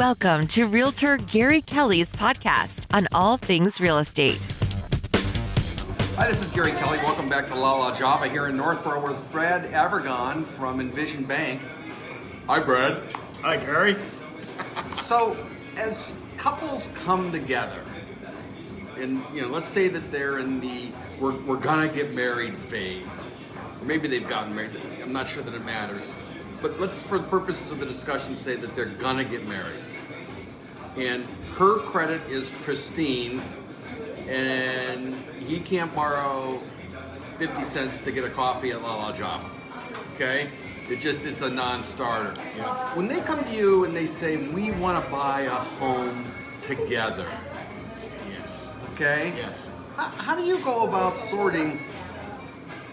Welcome to Realtor Gary Kelly's podcast on all things real estate. Hi, this is Gary Kelly. Welcome back to La La Java here in Northborough with Brad Avergon from Envision Bank. Hi, Brad. Hi, Gary. So, as couples come together, and let's say that they're in the we're gonna get married phase, or maybe they've gotten married. I'm not sure that it matters, but let's, for the purposes of the discussion, say that they're gonna get married, and her credit is pristine, and he can't borrow 50 cents to get a coffee at La La Java. Okay? It's a non-starter. Yeah. When they come to you and they say, we want to buy a home together. Yes. Okay? Yes. How do you go about sorting,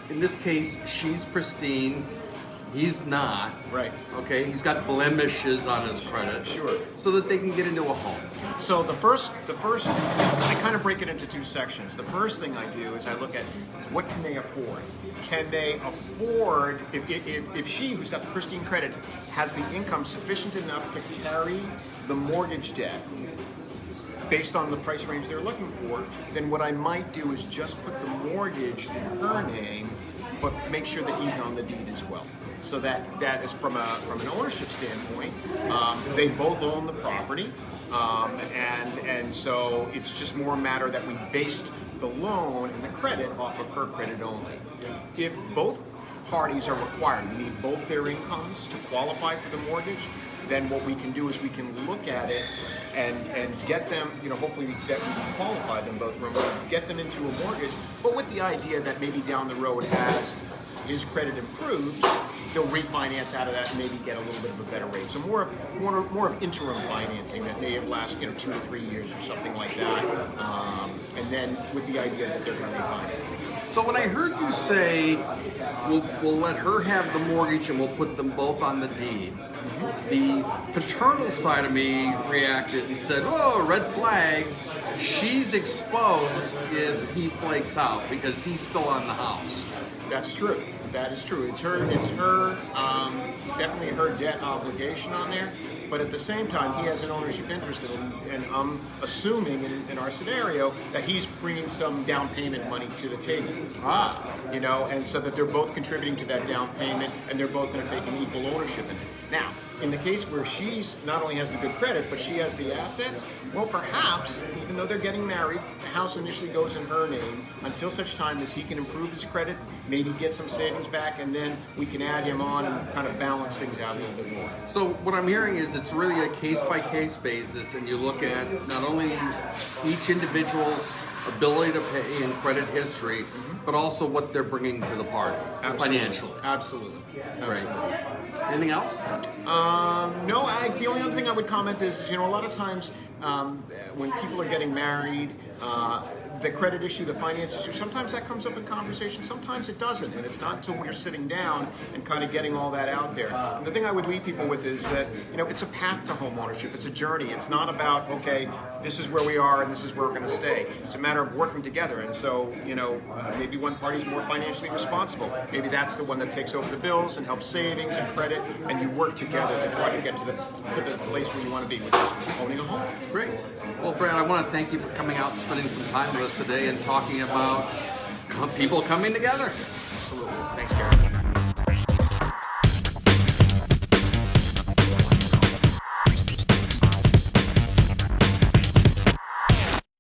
in this case, she's pristine, he's not. Right. Okay? He's got blemishes on his credit. Sure. So that they can get into a home. So the first, I kind of break it into two sections. The first thing I do is I look at what can they afford. Can they afford, if she, who's got the pristine credit, has the income sufficient enough to carry the mortgage debt based on the price range they're looking for, then what I might do is just put the mortgage in her name, but make sure that he's on the deed as well. So that is from an ownership standpoint, they both own the property, and so it's just more a matter that we based the loan and the credit off of her credit only. If both parties are required, we need both their incomes to qualify for the mortgage, then what we can do is we can look at it and get them, hopefully that we can qualify them both from, get them into a mortgage, but with the idea that maybe down the road as his credit improves, they'll refinance out of that and maybe get a little bit of a better rate. So more of interim financing that may last 2 to 3 years or something like that, and then with the idea that they're going to refinance. So when I heard you say we'll let her have the mortgage and we'll put them both on the deed, the paternal side of me reacted and said, "Oh, red flag! She's exposed if he flakes out because he's still on the house." That's true. That is true. It's her. Definitely her debt obligation on there. But at the same time, he has an ownership interest in it, and I'm assuming in our scenario that he's bringing some down payment money to the table. And so that they're both contributing to that down payment, and they're both going to take an equal ownership in it. Now, in the case where she's not only has the good credit, but she has the assets, well, perhaps, even though they're getting married, the house initially goes in her name until such time as he can improve his credit, maybe get some savings back, and then we can add him on and kind of balance things out a little bit more. So what I'm hearing is it's really a case-by-case basis, and you look at not only each individual's ability to pay and credit history, but also what they're bringing to the party financially. Absolutely. Right. Anything else? No, the only other thing I would comment is, a lot of times when people are getting married, the credit issue, the finance issue, sometimes that comes up in conversation, sometimes it doesn't, and it's not until we're sitting down and kind of getting all that out there. And the thing I would leave people with is that, it's a path to home ownership, it's a journey. It's not about, okay, this is where we are and this is where we're going to stay. It's a matter of working together, and so, maybe one party's more financially responsible. Maybe that's the one that takes over the bills and helps savings and credit, and you work together to try to get to the place where you want to be, which is owning a home. Great. Well, Brad, I want to thank you for coming out and spending some time with us today and talking about people coming together. Absolutely. Thanks, Gary.